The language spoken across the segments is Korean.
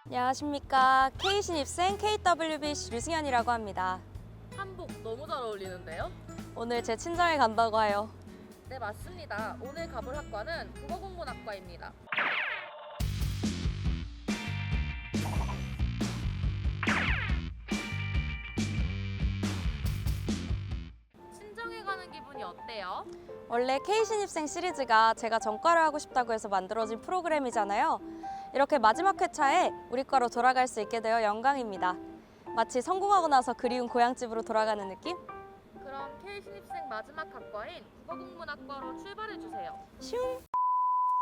안녕하십니까. K신입생 KWB 류승현이라고 합니다. 한복 너무 잘 어울리는데요? 오늘 제 친정에 간다고 해요. 네, 맞습니다. 오늘 가볼 학과는 국어국문학과입니다. 친정에 가는 기분이 어때요? 원래 K신입생 시리즈가 제가 전과를 하고 싶다고 해서 만들어진 프로그램이잖아요. 이렇게 마지막 회차에 우리 과로 돌아갈 수 있게 되어 영광입니다. 마치 성공하고 나서 그리운 고향집으로 돌아가는 느낌? 그럼 K신입생 마지막 학과인 국어국문학과로 출발해주세요. 슝!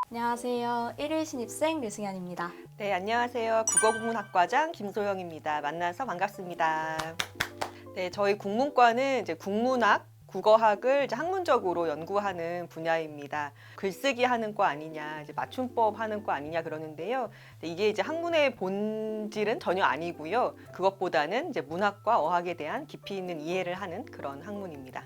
안녕하세요. 1일 신입생 류승현입니다. 네, 안녕하세요. 국어국문학과장 김소영입니다. 만나서 반갑습니다. 네, 저희 국문과는 이제 국문학, 국어학을 이제 학문적으로 연구하는 분야입니다. 글쓰기 하는 과 아니냐, 이제 맞춤법 하는 과 아니냐 그러는데요. 이게 이제 학문의 본질은 전혀 아니고요. 그것보다는 이제 문학과 어학에 대한 깊이 있는 이해를 하는 그런 학문입니다.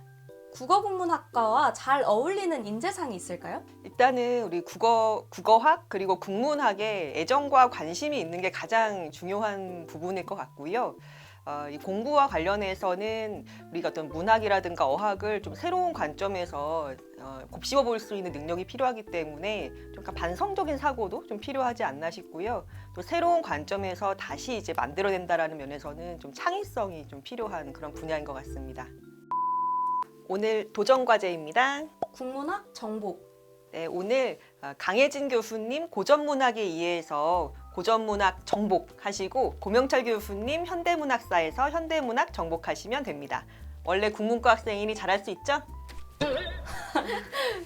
국어국문학과와 잘 어울리는 인재상이 있을까요? 일단은 우리 국어학 그리고 국문학에 애정과 관심이 있는 게 가장 중요한 부분일 것 같고요. 이 공부와 관련해서는 우리가 어떤 문학이라든가 어학을 좀 새로운 관점에서 곱씹어 볼 수 있는 능력이 필요하기 때문에 좀 약간 반성적인 사고도 좀 필요하지 않나 싶고요. 또 새로운 관점에서 다시 이제 만들어낸다라는 면에서는 좀 창의성이 좀 필요한 그런 분야인 것 같습니다. 오늘 도전 과제입니다. 국문학 정복. 네, 오늘 강혜진 교수님 고전문학에 의해서 고전문학 정복하시고 고명철 교수님 현대문학사에서 현대문학 정복하시면 됩니다. 원래 국문과 학생이니 잘할 수 있죠?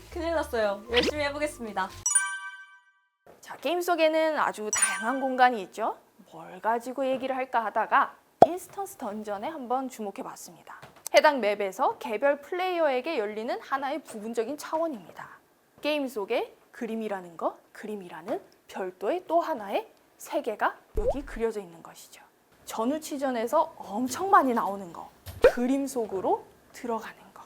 큰일 났어요. 열심히 해보겠습니다. 자, 게임 속에는 아주 다양한 공간이 있죠. 뭘 가지고 얘기를 할까 하다가 인스턴스 던전에 한번 주목해 봤습니다. 해당 맵에서 개별 플레이어에게 열리는 하나의 부분적인 차원입니다. 게임 속에 그림이라는 별도의 또 하나의 세계가 여기 그려져 있는 것이죠. 전우치전에서 엄청 많이 나오는 거, 그림 속으로 들어가는 거.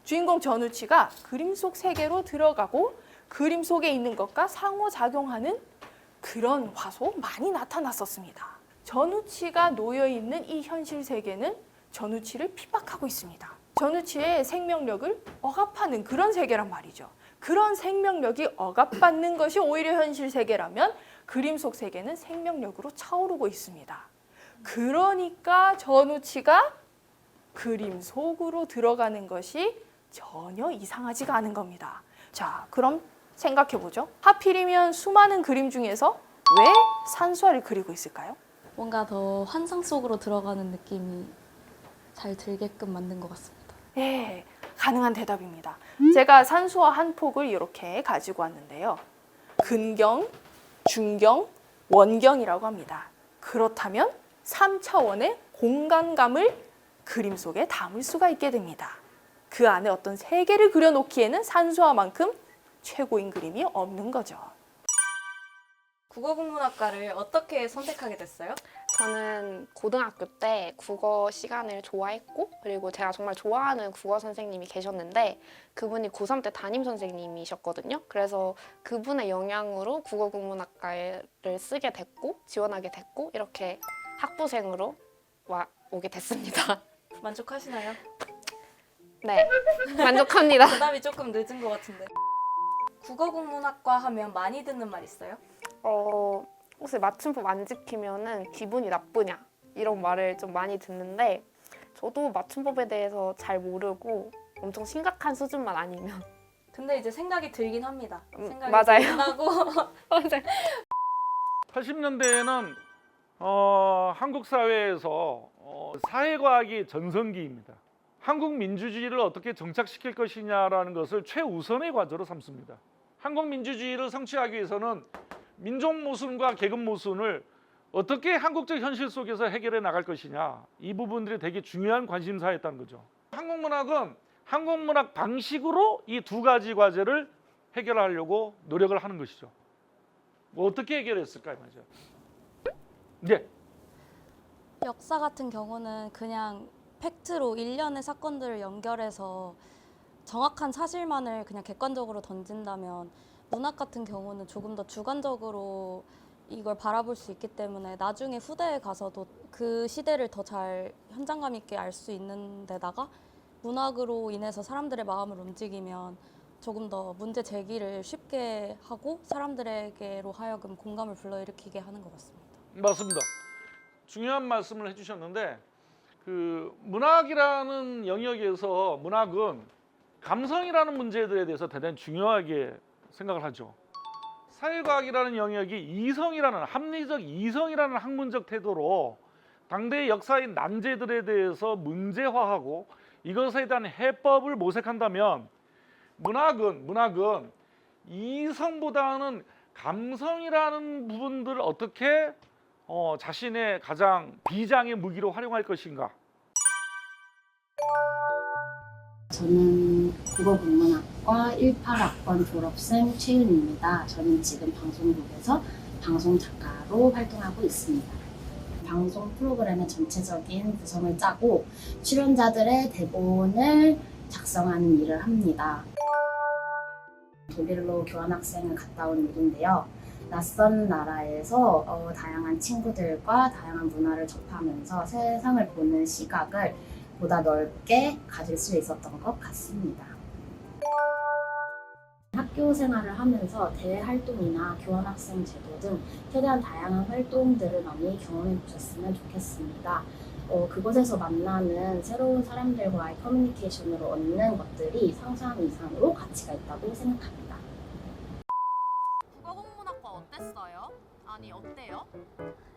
주인공 전우치가 그림 속 세계로 들어가고 그림 속에 있는 것과 상호작용하는 그런 화소 많이 나타났었습니다. 전우치가 놓여있는 이 현실 세계는 전우치를 핍박하고 있습니다. 전우치의 생명력을 억압하는 그런 세계란 말이죠. 그런 생명력이 억압받는 것이 오히려 현실 세계라면 그림 속 세계는 생명력으로 차오르고 있습니다. 그러니까 전우치가 그림 속으로 들어가는 것이 전혀 이상하지가 않은 겁니다. 자, 그럼 생각해보죠. 하필이면 수많은 그림 중에서 왜 산수화를 그리고 있을까요? 뭔가 더 환상 속으로 들어가는 느낌이 잘 들게끔 만든 것 같습니다. 예, 가능한 대답입니다. 제가 산수화 한 폭을 이렇게 가지고 왔는데요. 근경, 중경, 원경이라고 합니다. 그렇다면 3차원의 공간감을 그림 속에 담을 수가 있게 됩니다. 그 안에 어떤 세계를 그려놓기에는 산수화만큼 최고인 그림이 없는 거죠. 국어국문학과를 어떻게 선택하게 됐어요? 저는 고등학교 때 국어 시간을 좋아했고 그리고 제가 정말 좋아하는 국어 선생님이 계셨는데 그분이 고3 때 담임 선생님이셨거든요. 그래서 그분의 영향으로 국어국문학과를 쓰게 됐고 지원하게 됐고 이렇게 학부생으로 오게 됐습니다. 만족하시나요? 네, 만족합니다. 대답이 조금 늦은 것 같은데. 국어국문학과 하면 많이 듣는 말 있어요? 혹시 맞춤법 안 지키면은 기분이 나쁘냐 이런 말을 좀 많이 듣는데 저도 맞춤법에 대해서 잘 모르고 엄청 심각한 수준만 아니면 근데 이제 생각이 들긴 합니다. 생각이 맞아요. 들긴 하고 맞아요. 80년대에는 한국 사회에서 사회과학이 전성기입니다. 한국 민주주의를 어떻게 정착시킬 것이냐라는 것을 최우선의 과제로 삼습니다. 한국 민주주의를 성취하기 위해서는 민족 모순과 계급 모순을 어떻게 한국적 현실 속에서 해결해 나갈 것이냐, 이 부분들이 되게 중요한 관심사였다는 거죠. 한국문학은 한국문학 방식으로 이 두 가지 과제를 해결하려고 노력을 하는 것이죠. 뭐 어떻게 해결했을까요? 맞아요. 네. 역사 같은 경우는 그냥 팩트로 일련의 사건들을 연결해서 정확한 사실만을 그냥 객관적으로 던진다면 문학 같은 경우는 조금 더 주관적으로 이걸 바라볼 수 있기 때문에 나중에 후대에 가서도 그 시대를 더 잘 현장감 있게 알 수 있는 데다가 문학으로 인해서 사람들의 마음을 움직이면 조금 더 문제 제기를 쉽게 하고 사람들에게로 하여금 공감을 불러일으키게 하는 것 같습니다. 맞습니다. 중요한 말씀을 해주셨는데 그 문학이라는 영역에서 문학은 감성이라는 문제들에 대해서 대단히 중요하게 생각을 하죠. 사회과학이라는 영역이 이성이라는 합리적 이성이라는 학문적 태도로 당대의 역사의 난제들에 대해서 문제화하고 이것에 대한 해법을 모색한다면 문학은 이성보다는 감성이라는 부분들을 어떻게 자신의 가장 비장의 무기로 활용할 것인가. 저는 국어국문학과 18학번 졸업생 최윤입니다. 저는 지금 방송국에서 방송작가로 활동하고 있습니다. 방송 프로그램의 전체적인 구성을 짜고 출연자들의 대본을 작성하는 일을 합니다. 독일로 교환학생을 갔다 온 일인데요. 낯선 나라에서 다양한 친구들과 다양한 문화를 접하면서 세상을 보는 시각을 보다 넓게 가질 수 있었던 것 같습니다. 학교 생활을 하면서 대외 활동이나 교환학생 제도 등 최대한 다양한 활동들을 많이 경험해 보셨으면 좋겠습니다. 그곳에서 만나는 새로운 사람들과의 커뮤니케이션으로 얻는 것들이 상상 이상으로 가치가 있다고 생각합니다. 국어국문학과 어땠어요? 아니 어때요?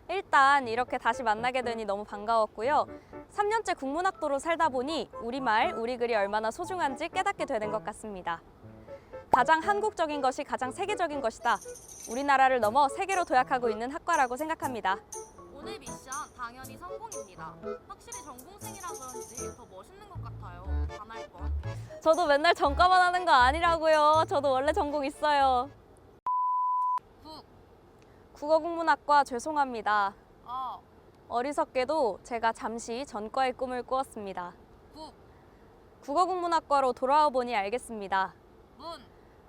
일단 이렇게 다시 만나게 되니 너무 반가웠고요. 3년째 국문학도로 살다 보니 우리말, 우리 글이 얼마나 소중한지 깨닫게 되는 것 같습니다. 가장 한국적인 것이 가장 세계적인 것이다. 우리나라를 넘어 세계로 도약하고 있는 학과라고 생각합니다. 오늘 미션 당연히 성공입니다. 확실히 전공생이라 그런지 더 멋있는 것 같아요. 반할 뻔. 저도 맨날 전과만 하는 거 아니라고요. 저도 원래 전공 있어요. 국어국문학과 죄송합니다. 어리석게도 제가 잠시 전과의 꿈을 꾸었습니다. 국어국문학과로 돌아와 보니 알겠습니다.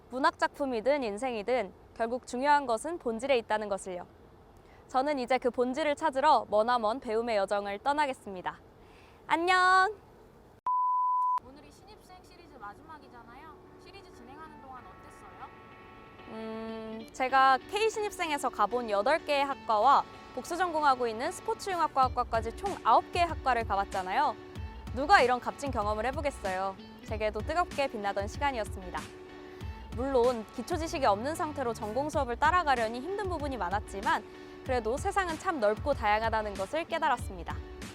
문학작품이든 인생이든 결국 중요한 것은 본질에 있다는 것을요. 저는 이제 그 본질을 찾으러 머나먼 배움의 여정을 떠나겠습니다. 안녕! 오늘이 신입생 시리즈 마지막이잖아요. 시리즈 진행하는 동안 어땠어요? 제가 K신입생에서 가본 8개의 학과와 복수 전공하고 있는 스포츠융합과 학과까지 총 9개의 학과를 가봤잖아요. 누가 이런 값진 경험을 해보겠어요. 제게도 뜨겁게 빛나던 시간이었습니다. 물론 기초 지식이 없는 상태로 전공 수업을 따라가려니 힘든 부분이 많았지만 그래도 세상은 참 넓고 다양하다는 것을 깨달았습니다.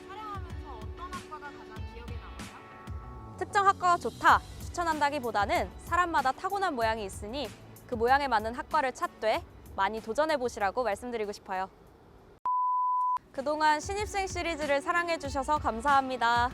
촬영하면서 어떤 학과가 가장 기억에 남아요? 특정 학과가 좋다, 추천한다기보다는 사람마다 타고난 모양이 있으니 그 모양에 맞는 학과를 찾되 많이 도전해보시라고 말씀드리고 싶어요. 그동안 신입생 시리즈를 사랑해주셔서 감사합니다.